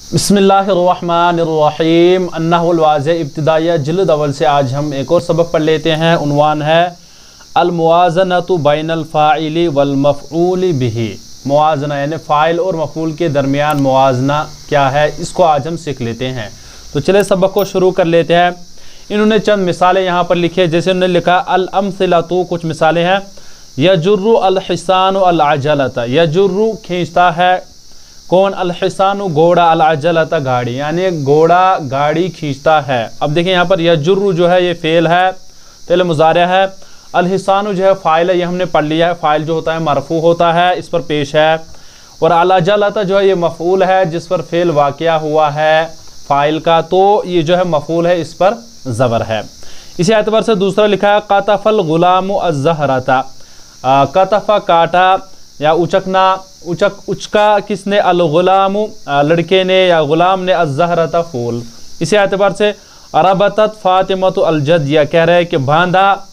बिस्मिल्लाहिर्रहमानिर्रहीम। अन्नहुल वाज़िह इब्तिदाइया जिल्द अव्वल से आज हम एक और सबक पढ़ लेते हैं। उन्वान है अल मुवाज़नतु बैनल फ़ाइली वल मफ़ऊली बिही। मुवाज़ना यानी फ़ाइल और मफ़ऊल के दरमियान मुवाज़ना क्या है, इसको आज हम सीख लेते हैं। तो चले सबक को शुरू कर लेते हैं। इन्होंने चंद मिसालें यहाँ पर लिखी है। जैसे उन्होंने लिखा अल अम्सिलतु, कुछ मिसालें हैं। यजुर्रु अल हिसानु अल अजलता, यजुर्रु खींचता है कौन, अल हिसानु घोड़ा, अल अजलता गाड़ी, यानी घोड़ा गाड़ी खींचता है। अब देखिए यहाँ पर यजुर्रु जो है ये फेल है, फेल मुज़ारिअ है। अल हिसानु जो है फ़ाइल है, ये हमने पढ़ लिया है। फ़ाइल जो होता है मरफू होता है, इस पर पेश है। और अल अजलता जो है ये मफ़ऊल है, जिस पर फेल वाक़या हुआ है फ़ाइल का, तो ये जो है मफ़ऊल है, इस पर ज़बर है। इसी एतबार से दूसरा लिखा है क़तफ़ल ग़ुलामु अज़्ज़हरता। क़तफ़ा काटा या उचकना, उचका किसने, अल ग़ुलामु लड़के ने या ग़ुलाम ने, अज़्ज़हरता फूल। इसी एतबार से रबतत फ़ातिमतु अल जदिया, कह रहे हैं कि बांधा।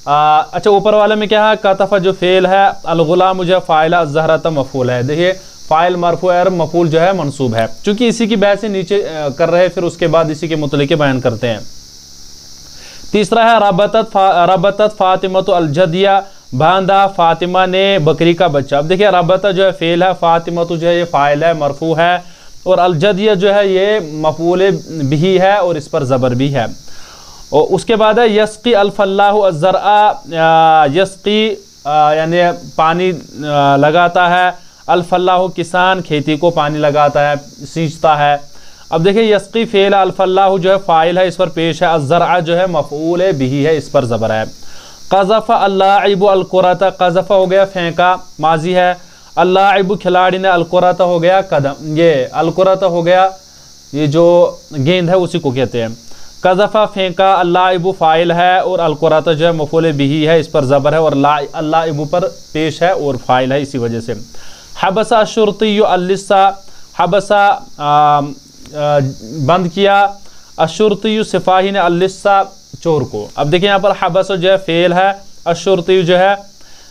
अच्छा ऊपर वाले में क्या है, क़तफ़ा जो फेल है, अल ग़ुलाम जो है फ़ाइल, अज़्ज़हरता मफ़ऊल है। देखिए फ़ाइल मरफ़ू है और मफ़ऊल जो है मंसूब है। चूँकि इसी की बहस से नीचे कर रहे हैं, फिर उसके बाद इसी के मुतल्लिक़ बयान करते हैं। तीसरा है रबतत फ़ातिमतु अल जदिया, बांधा फ़ातिमा ने बकरी का बच्चा। अब देखिए रबता जो है फेल है, फ़ातिमतु जो है ये फ़ाइल है, मरफू है। और अल जदिया जो है ये मफ़ऊल बिही है और इस पर ज़बर भी है। और उसके बाद है यस्क़ी अल फ़ल्लाहु अज़्ज़रआ, यस्क़ी यानी पानी लगाता है, अल फ़ल्लाहु किसान खेती को पानी लगाता है, सींचता है। अब देखिए यस्क़ी फेल है, अल फ़ल्लाहु जो है फ़ाइल है, इस पर पेश है। अज़्ज़रआ जो है मफ़ऊल बिही है, इस पर ज़बर है। क़ज़फ़ा अल्लाइबु अल कुरता, क़ज़फ़ा हो गया फेंका, माजी है। अल्लाइबु खिलाड़ी ने, अल कुरता हो गया कदम, ये अल कुरता हो गया ये जो गेंद है उसी को कहते हैं। क़ज़फ़ा फेंका, अल्लाइबु फ़ाइल है और अल कुरता जो है मफ़ऊल बिही है, इस पर ज़बर है। और अल्लाइबु पर पेश है और फ़ाइल है, इसी वजह से। हबसा अश्शुर्तिय्यु अल-लिस्सा, हबसा बंद किया, अश्शुर्तिय्यु सिपाही ने, अल-लिस्सा चोर को। अब देखिए यहाँ पर हबस जो है फेल है, अश्शुर्ती जो है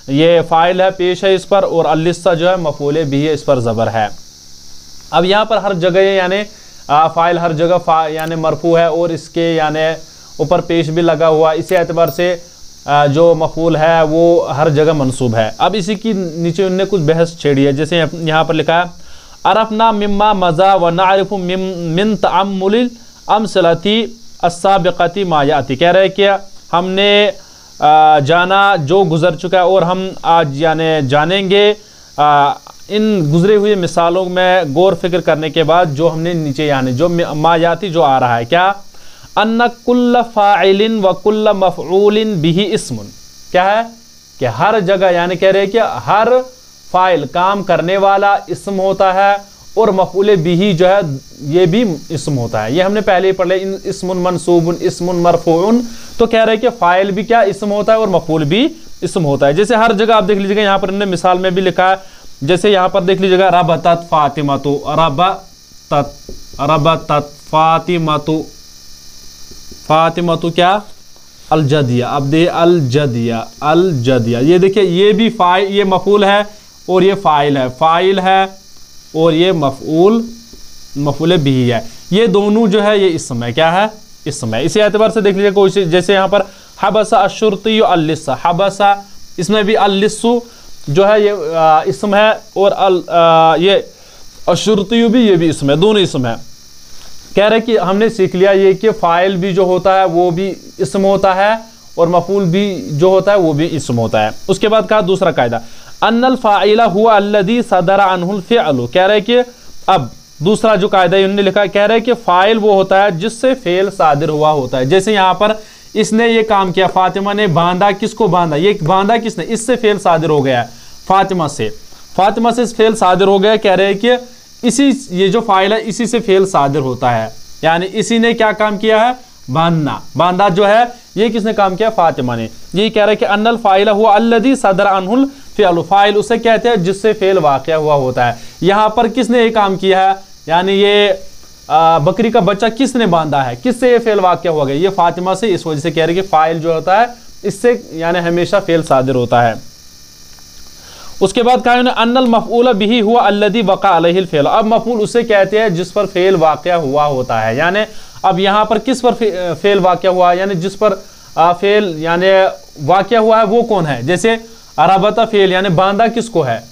ये फ़ाइल है, पेश है इस पर। और अल-लिस्सा जो है मफ़ऊल बिही है, इस पर ज़बर है। अब यहाँ पर हर जगह यानी फ़ाइल हर जगह यानी मरफू है और इसके यानी ऊपर पेश भी लगा हुआ, इसी एतबार से जो मफ़ऊल है वो हर जगह मंसूब है। अब इसी की नीचे उन्होंने कुछ बहस छेड़ी है। जैसे यहाँ पर लिखा है अरफ़ना मिम्मा मज़ा व नअरिफ़ु मिन तअम्मुलिल अम्सलती अस्साबिक़ती मा याती, कह रहे हैं कि हमने जाना जो गुज़र चुका है और हम आज यानी जानेंगे इन गुज़रे हुए मिसालों में गौर फिक्र करने के बाद जो हमने नीचे यानी जो मा याती जो आ रहा है। क्या, अन्ना कुल्ल फ़ाइलिन व कुल्ल मफ़ऊलिन बिही इस्मुन, क्या है कि हर जगह यानी कह रहे हैं कि हर फ़ाइल काम करने वाला इस्म होता है और मफ़ऊल बिही जो है ये भी इस्म होता है। ये हमने पहले ही पढ़ लिया, इस्मुन मनसूबुन इस्मुन मरफूउन। तो कह रहे हैं कि फ़ाइल भी क्या इस्म होता है और मफ़ऊल भी इस्म होता है। जैसे हर जगह आप देख लीजिएगा, यहाँ पर इन्होंने मिसाल में भी लिखा है। जैसे यहाँ पर देख लीजिएगा रबतत फ़ातिमतु, रबतत फ़ातिमतु, फ़ातिमतु क्या, अल जदिया। अब दे अल जदिया, अल जदिया, ये देखिए ये भी फ़ाइल, ये मफ़ऊल है और ये फ़ाइल है, फ़ाइल है और ये मफ़ऊल बिही है। ये दोनों जो है ये इस्म है, क्या है, इस्म है। इसी एतबार से देख लीजिए कोई, जैसे यहाँ पर हबसा अश्शुर्तिय्यु अल-लिस्सा, हबसा इसमें भी अल-लिस्सु जो है ये इस्म है और ये अश्शुर्तिय्यु भी ये भी इस्म है, दोनों इस्म है। कह रहे कि हमने सीख लिया ये कि फ़ाइल भी जो होता है वो भी इस्म होता है और मफ़ऊल भी जो होता है वो भी इस्म होता है। उसके बाद कहा दूसरा कायदा अन्नल फ़ाइला हुआ अल्लज़ी सदरा अन्हुल फ़िअलु, कह रहे कि अब दूसरा जो कायदा इन्होंने लिखा, कह रहे कि फ़ाइल वो होता है जिससे फ़ेल सादिर हुआ होता है। जैसे यहाँ पर इसने ये काम किया, फ़ातिमा ने बांधा, किसको बांधा, ये बांधा किसने, इससे फ़ेल सादिर हो गया, फ़ातिमा से, फ़ातिमा से फ़ेल सादिर हो गया। कह रहे कि इसी ये जो फ़ाइल है इसी से फ़ेल सादिर होता है, यानी इसी ने क्या काम किया है, बांधना, बांधा जो है ये किसने काम किया, फ़ातिमा ने। यही कह रहे कि अन्नल फ़ाइला हुआ अल्लज़ी सदरा अन्हुल फ़िअलु, फ़ाइल उसे कहते हैं जिससे फ़ेल वाक़या हुआ होता है। यहाँ पर किसने ये काम किया है, यानी ये बकरी का बच्चा किसने बांधा है, किससे ये फ़ेल वाक़या हुआ गया, ये फ़ातिमा से। इस वजह से कह रहे कि फ़ाइल जो होता है इससे यानी हमेशा फ़ेल सादिर होता है। उसके बाद कहा उन्होंने अन्नल मफ़ऊल बिही हुआ अल्लज़ी वक़ा अलैहिल फ़ेल। अब मफ़ऊल उसे कहते हैं जिस पर फ़ेल वाक़या हुआ होता है, यानी अब यहाँ पर किस पर फ़ेल वाक़या हुआ, यानी जिस पर फ़ेल यानी वाक़या हुआ है वो कौन है। जैसे रबता फ़ेल यानी बांधा किसको है,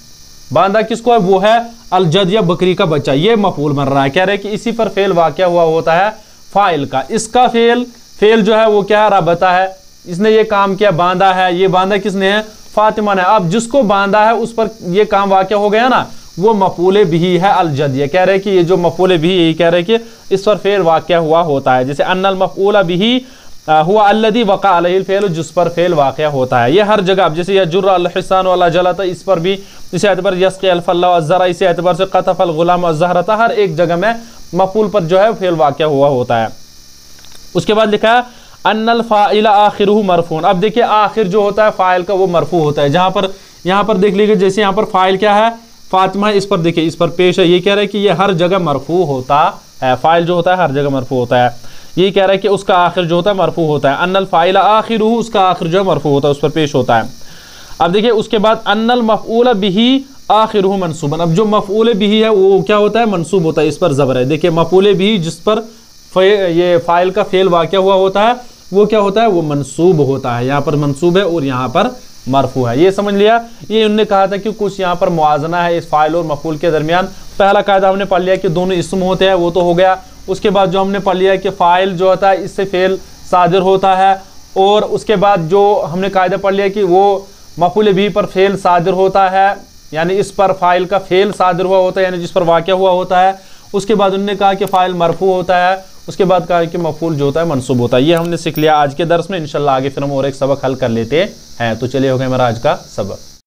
बांधा किसको है, वो है अलजद या बकरी का बच्चा, ये मफ़ऊल बन रहा है। कह रहे हैं कि इसी पर फ़ेल वाक़या हुआ होता है फ़ाइल का। इसका फ़ेल जो है वो क्या है, रबता है, इसने ये काम किया, बांधा है, ये बांधा किसने है, फातिमा ने। अब जिसको बांधा है उस पर ये काम वाक़या हो गया ना, वो मफ़ऊल बिही है अलजद। ये कह रहे हैं कि ये जो मफ़ऊल बिही, यही कह रहे हैं कि इस पर फ़ेल वाक़या हुआ होता है। जैसे अन्नल मफ़ऊल बिही हुआ अल्लज़ी वक़ा अलैहिल फ़ेल, जिस पर फ़ेल वाक़या होता है। ये हर जगह, अब जैसे यजुर्र अल हिसान वला जलता, इस पर भी इसी एतबार यस्क़ी अल फल्ला अज़्ज़रा, इसी एतबार से क़तफ़ अल ग़ुलाम अज़्ज़हरता, हर एक जगह में मफ़ऊल पर जो है फ़ेल वाक़या हुआ होता है। उसके बाद लिखा है अन्नल फ़ाइल आखिरुहु मरफ़ून। अब देखिए आखिर जो होता है फ़ाइल का वो मरफ़ू होता है। जहाँ पर यहाँ पर देख लीजिए, जैसे यहाँ पर फ़ाइल क्या है, फातिमा, इस पर देखिए, इस पर पेश है, ये कह रहा है कि ये हर जगह मरफ़ू होता है। फ़ाइल जो होता है हर जगह मरफ़ू होता है, ये कह रहा है कि उसका आखिर जो होता है मरफ़ू होता है। अन्नल फ़ाइल आखिरुहु, उसका आखिर जो है मरफ़ू होता है, उस पर पेश होता है। अब देखिए उसके बाद अन्नल मफ़ऊल बिही आखिरुहु मनसूबन। अब जो मफ़ऊल बिही है वो क्या होता है, मनसूब होता है, इस पर ज़बर है। देखिए मफ़ऊल बिही जिस पर ये फ़ाइल का फ़ेल वाक़या हुआ होता है वो क्या होता है, वो मनसूब होता है। यहाँ पर मनसूब है और यहाँ पर मरफू है, ये समझ लिया। ये उन्होंने कहा था कि कुछ यहाँ पर मुआजना है इस फ़ाइल और मफ़ऊल के दरमियान। पहला कायदा हमने पढ़ लिया कि दोनों इस्म होते हैं, वो तो हो गया। उसके बाद जो हमने पढ़ लिया कि फ़ाइल जो होता है इससे फ़ेल सादिर होता है, और उसके बाद जो हमने कायदा पढ़ लिया कि वो मफ़ऊल बिही पर फ़ेल सादिर होता है, यानी इस पर फ़ाइल का फ़ेल सादिर हुआ होता है, यानी जिस पर वाक़या हुआ होता है। उसके बाद उन्होंने कहा कि फ़ाइल मरफू होता है, उसके बाद कहा कि मफ़ऊल जो होता है मनसूब होता है। ये हमने सीख लिया आज के दर्स में। इंशाल्लाह आगे फिर हम और एक सबक हल कर लेते हैं। तो चलिए हो गया हमारा आज का सबक।